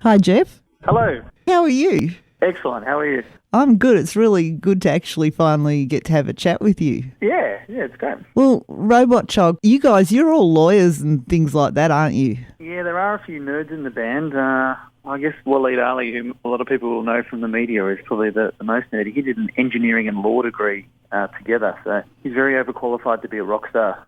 Hi, Jeff. Hello. How are you? Excellent. How are you? I'm good. It's really good to actually finally get to have a chat with you. Yeah, it's great. Well, Robot Child, you're all lawyers and things like that, aren't you? Yeah, there are a few nerds in the band. I guess Waleed Aly, who a lot of people will know from the media, is probably the most nerdy. He did an engineering and law degree together, so he's very overqualified to be a rock star.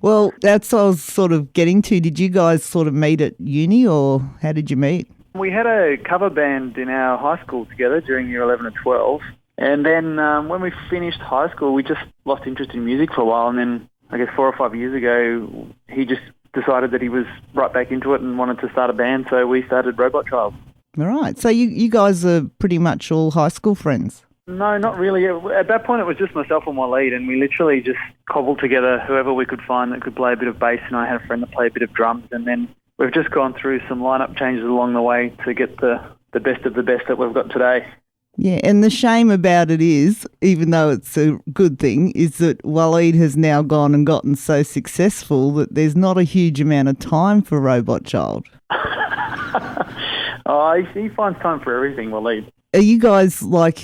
Well, that's what I was sort of getting to. Did you guys sort of meet at uni, or how did you meet? We had a cover band in our high school together during year 11 and 12, and then when we finished high school, we just lost interest in music for a while, and then I guess 4 or 5 years ago, he just decided that he was right back into it and wanted to start a band, so we started Robot Child. All right. So you guys are pretty much all high school friends? No, not really. At that point, it was just myself and Waleed, and we literally just cobbled together whoever we could find that could play a bit of bass, and I had a friend that played a bit of drums, and then we've just gone through some lineup changes along the way to get the best of the best that we've got today. Yeah, and the shame about it is, even though it's a good thing, is that Waleed has now gone and gotten so successful that there's not a huge amount of time for Robot Child. He finds time for everything, Waleed. Are you guys,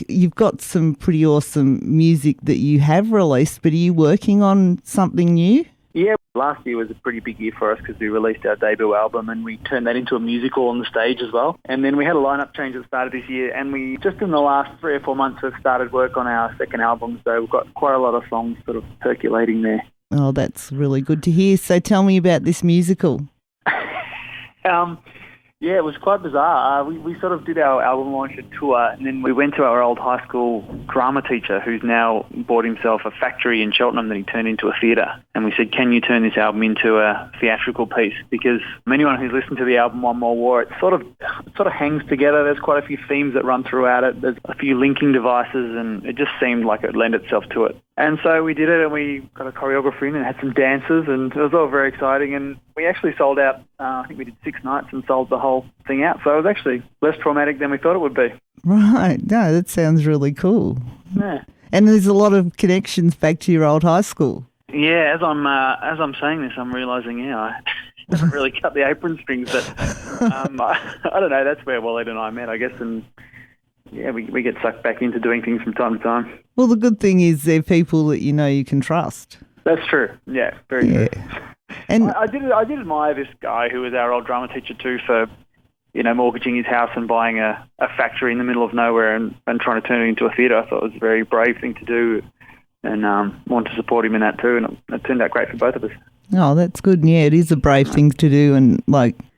you've got some pretty awesome music that you have released, but are you working on something new? Yeah, last year was a pretty big year for us because we released our debut album and we turned that into a musical on the stage as well. And then we had a lineup change that started this year, and we just in the last 3 or 4 months have started work on our second album, so we've got quite a lot of songs sort of percolating there. Oh, that's really good to hear. So tell me about this musical. Yeah, it was quite bizarre. We sort of did our album launch at tour, and then we went to our old high school drama teacher, who's now bought himself a factory in Cheltenham that he turned into a theatre. And we said, can you turn this album into a theatrical piece? Because anyone who's listened to the album One More War, it sort of hangs together. There's quite a few themes that run throughout it. There's a few linking devices, and it just seemed like it would lend itself to it. And so we did it, and we got a choreographer in and had some dancers, and it was all very exciting. And we actually sold out, I think we did 6 nights and sold the whole thing out. So it was actually less traumatic than we thought it would be. Right. No, that sounds really cool. Yeah. And there's a lot of connections back to your old high school. Yeah, as I'm saying this, I'm realising, I haven't really cut the apron strings, but I don't know, that's where Waleed and I met, I guess, and yeah, we get sucked back into doing things from time to time. Well, the good thing is they're people that you know you can trust. That's true. Yeah, very true. And I did admire this guy who was our old drama teacher too for, mortgaging his house and buying a factory in the middle of nowhere and trying to turn it into a theatre. I thought it was a very brave thing to do, and want to support him in that too, and it turned out great for both of us. Oh, that's good. Yeah, it is a brave thing to do, and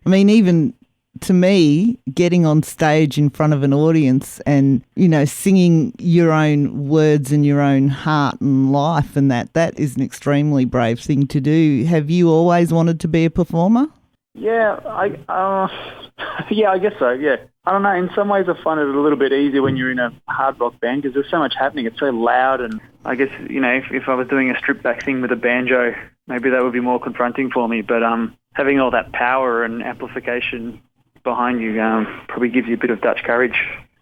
even to me, getting on stage in front of an audience and, singing your own words and your own heart and life and that is an extremely brave thing to do. Have you always wanted to be a performer? Yeah, I guess so, yeah. I don't know, in some ways I find it a little bit easier when you're in a hard rock band because there's so much happening. It's so loud, and I guess, if I was doing a stripped back thing with a banjo, maybe that would be more confronting for me. But having all that power and amplification behind you probably gives you a bit of Dutch courage.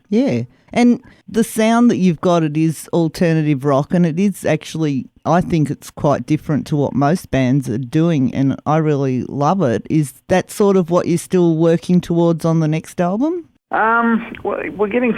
Yeah, and the sound that you've got, it is alternative rock, and it is actually, I think it's quite different to what most bands are doing, and I really love it. Is that sort of what you're still working towards on the next album? We're getting...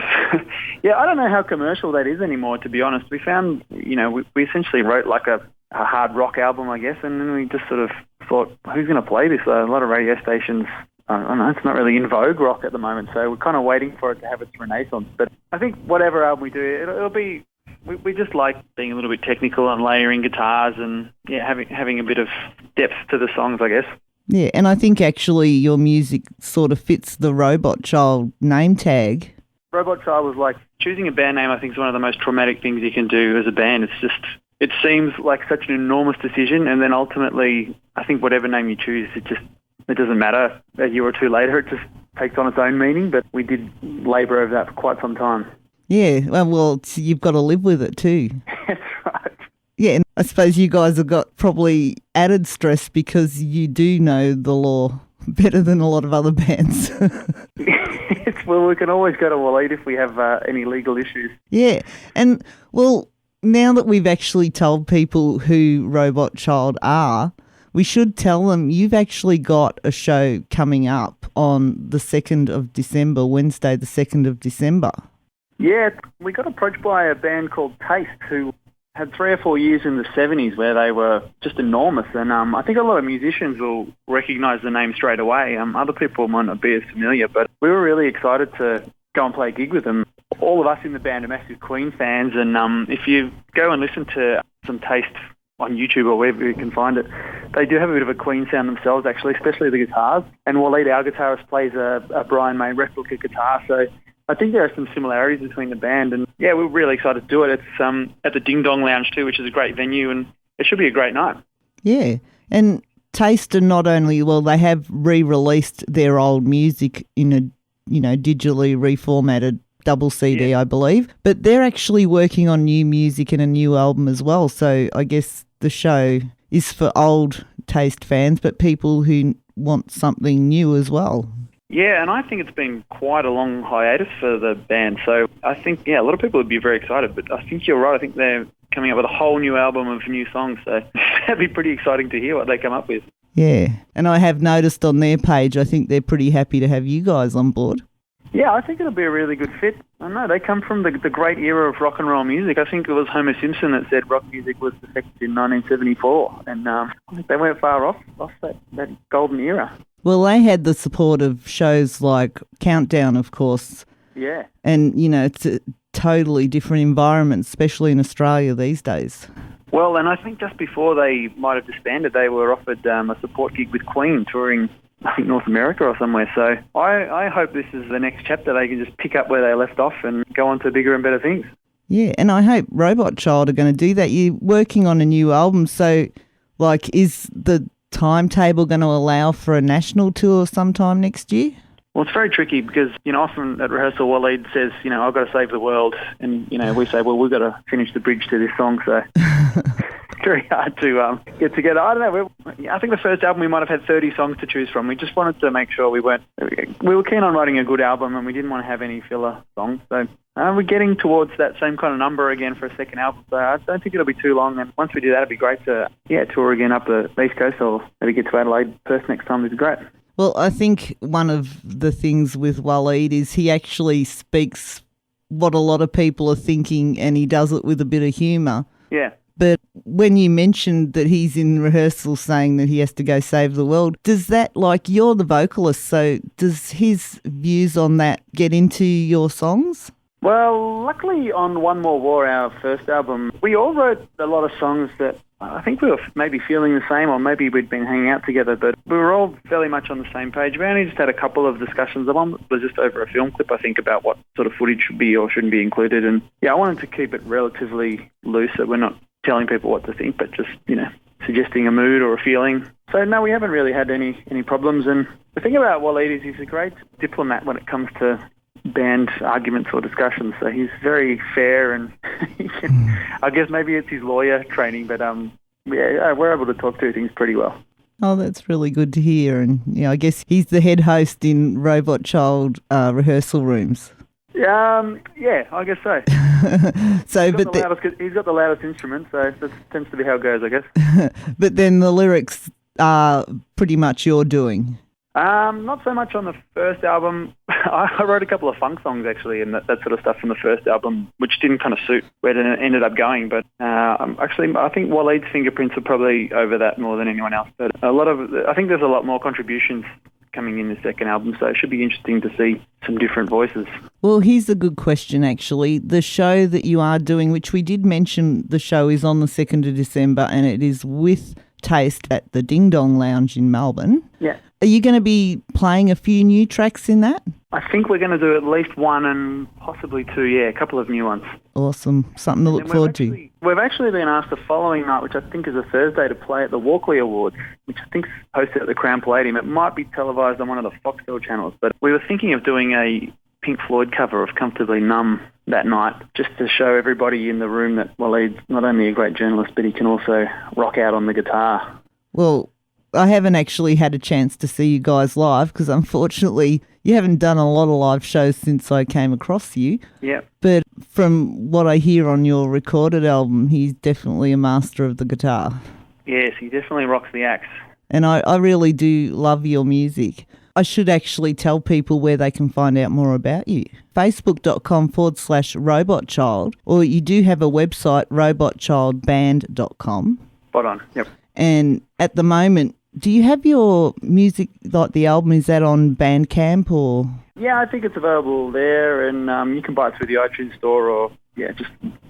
yeah, I don't know how commercial that is anymore, to be honest. We found, we essentially wrote like a hard rock album, I guess, and then we just sort of thought, who's going to play this? A lot of radio stations... I don't know, it's not really in vogue, rock, at the moment, so we're kind of waiting for it to have its renaissance. But I think whatever album we do, it'll be... We just like being a little bit technical and layering guitars and, having a bit of depth to the songs, I guess. Yeah, and I think actually your music sort of fits the Robot Child name tag. Robot Child was like... Choosing a band name, I think, is one of the most traumatic things you can do as a band. It's just... It seems like such an enormous decision, and then ultimately, I think whatever name you choose, it doesn't matter. A year or two later, it just takes on its own meaning, but we did labour over that for quite some time. Yeah, well, you've got to live with it too. That's right. Yeah, and I suppose you guys have got probably added stress because you do know the law better than a lot of other bands. Well, we can always go to Waleed if we have any legal issues. Yeah, and, well, now that we've actually told people who Robot Child are, we should tell them you've actually got a show coming up on the 2nd of December, Wednesday the 2nd of December. Yeah, we got approached by a band called Taste, who had 3 or 4 years in the 70s where they were just enormous. And I think a lot of musicians will recognise the name straight away. Other people might not be as familiar, but we were really excited to go and play a gig with them. All of us in the band are massive Queen fans, and if you go and listen to some Taste on YouTube or wherever you can find it, they do have a bit of a Queen sound themselves, actually, especially the guitars. And Waleed, our guitarist, plays a Brian May replica guitar, so I think there are some similarities between the band. And yeah, we're really excited to do it. It's at the Ding Dong Lounge too, which is a great venue, and it should be a great night. Yeah, and Taste are not only, well, they have re-released their old music in a, digitally reformatted double CD, yeah. I believe, but they're actually working on new music and a new album as well. So I guess the show is for old Taste fans, but people who want something new as well. Yeah, and I think it's been quite a long hiatus for the band. So I think, a lot of people would be very excited, but I think you're right. I think they're coming up with a whole new album of new songs. So that'd be pretty exciting to hear what they come up with. Yeah, and I have noticed on their page, I think they're pretty happy to have you guys on board. Yeah, I think it'll be a really good fit. I know, they come from the great era of rock and roll music. I think it was Homer Simpson that said rock music was perfected in 1974, and I think they weren't far off that golden era. Well, they had the support of shows like Countdown, of course. Yeah. And, it's a totally different environment, especially in Australia these days. Well, and I think just before they might have disbanded, they were offered a support gig with Queen touring, I think, North America or somewhere. So I hope this is the next chapter. They can just pick up where they left off and go on to bigger and better things. Yeah, and I hope Robot Child are going to do that. You're working on a new album, so, is the timetable going to allow for a national tour sometime next year? Well, it's very tricky because, often at rehearsal, Waleed says, I've got to save the world. And, we say, well, we've got to finish the bridge to this song. So it's very hard to get together. I don't know. I think the first album we might have had 30 songs to choose from. We just wanted to make sure we were keen on writing a good album, and we didn't want to have any filler songs. So we're getting towards that same kind of number again for a second album. So I don't think it'll be too long. And once we do that, it'd be great to, tour again up the East Coast, or maybe get to Adelaide, Perth next time. It'd be great. Well, I think one of the things with Waleed is he actually speaks what a lot of people are thinking, and he does it with a bit of humour. Yeah. But when you mentioned that he's in rehearsal saying that he has to go save the world, does that, you're the vocalist, so does his views on that get into your songs? Well, luckily on One More War, our first album, we all wrote a lot of songs that I think we were maybe feeling the same, or maybe we'd been hanging out together, but we were all fairly much on the same page. We only just had a couple of discussions. The one was just over a film clip, I think, about what sort of footage should be or shouldn't be included. And I wanted to keep it relatively loose, so we're not telling people what to think, but just, suggesting a mood or a feeling. So no, we haven't really had any problems. And the thing about Waleed is he's a great diplomat when it comes to band arguments or discussions. So he's very fair, and I guess maybe it's his lawyer training, but we're able to talk through things pretty well. Oh, that's really good to hear. And I guess he's the head host in Robot Child rehearsal rooms. Yeah, I guess so. He's got the loudest instrument, so that tends to be how it goes, I guess. But then the lyrics are pretty much your doing. Not so much on the first album. I wrote a couple of funk songs, actually, and that sort of stuff from the first album, which didn't kind of suit where it ended up going. But I think Waleed's fingerprints are probably over that more than anyone else. But I think there's a lot more contributions coming in the second album, so it should be interesting to see some different voices. Well, here's a good question, actually. The show that you are doing, which we did mention, the show is on the 2nd of December, and it is with Taste at the Ding Dong Lounge in Melbourne. Yeah. Are you going to be playing a few new tracks in that? I think we're going to do at least one and possibly two, a couple of new ones. Awesome. Something to look forward to. We've actually been asked the following night, which I think is a Thursday, to play at the Walkley Awards, which I think is hosted at the Crown Palladium. It might be televised on one of the Foxtel channels, but we were thinking of doing a Pink Floyd cover of Comfortably Numb that night, just to show everybody in the room that Waleed's not only a great journalist, but he can also rock out on the guitar. Well, I haven't actually had a chance to see you guys live because unfortunately you haven't done a lot of live shows since I came across you. Yeah. But from what I hear on your recorded album, he's definitely a master of the guitar. Yes, he definitely rocks the axe. And I really do love your music. I should actually tell people where they can find out more about you. Facebook.com/robotchild, or you do have a website, robotchildband.com. Spot on, yep. And at the moment, do you have your music, like the album, is that on Bandcamp or? Yeah, I think it's available there, and you can buy it through the iTunes store, or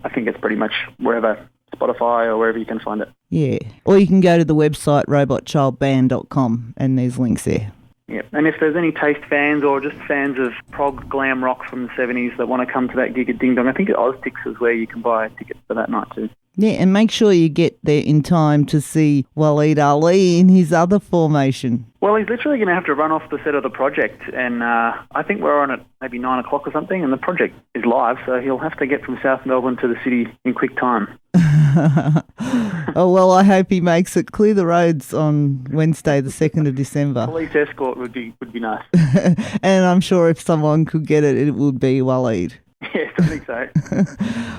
I think it's pretty much wherever, Spotify or wherever you can find it. Yeah, or you can go to the website robotchildband.com and there's links there. Yeah, and if there's any Taste fans or just fans of prog glam rock from the 70s that want to come to that gig at Ding Dong, I think at Oztix is where you can buy tickets for that night too. Yeah, and make sure you get there in time to see Waleed Aly in his other formation. Well, he's literally going to have to run off the set of the project, and I think we're on at maybe 9 o'clock or something, and the project is live, so he'll have to get from South Melbourne to the city in quick time. Oh, well, I hope he makes it. Clear the roads on Wednesday, the 2nd of December. Police escort would be nice. And I'm sure if someone could get it, it would be Waleed. Yes, I think so.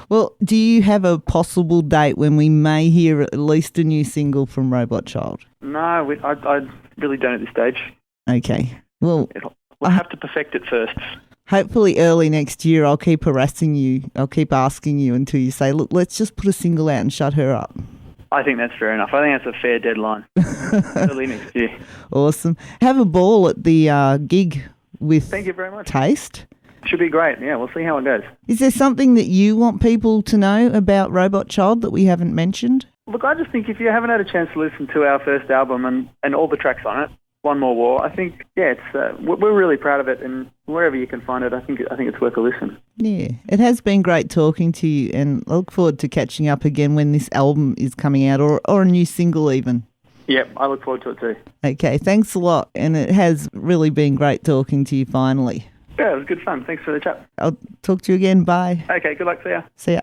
Well, do you have a possible date when we may hear at least a new single from Robot Child? No, I really don't at this stage. Okay. Well, we'll have to perfect it first. Hopefully early next year I'll keep harassing you. I'll keep asking you until you say, look, let's just put a single out and shut her up. I think that's fair enough. I think that's a fair deadline. Early next year. Awesome. Have a ball at the gig with Thank you very much. Taste. Should be great. Yeah, we'll see how it goes. Is there something that you want people to know about Robot Child that we haven't mentioned? Look, I just think if you haven't had a chance to listen to our first album and all the tracks on it, One More War, I think, it's we're really proud of it, and wherever you can find it, I think it's worth a listen. Yeah, it has been great talking to you, and I look forward to catching up again when this album is coming out, or a new single even. Yep, I look forward to it too. Okay, thanks a lot, and it has really been great talking to you finally. Yeah, it was good fun. Thanks for the chat. I'll talk to you again. Bye. Okay, good luck. See ya. See ya.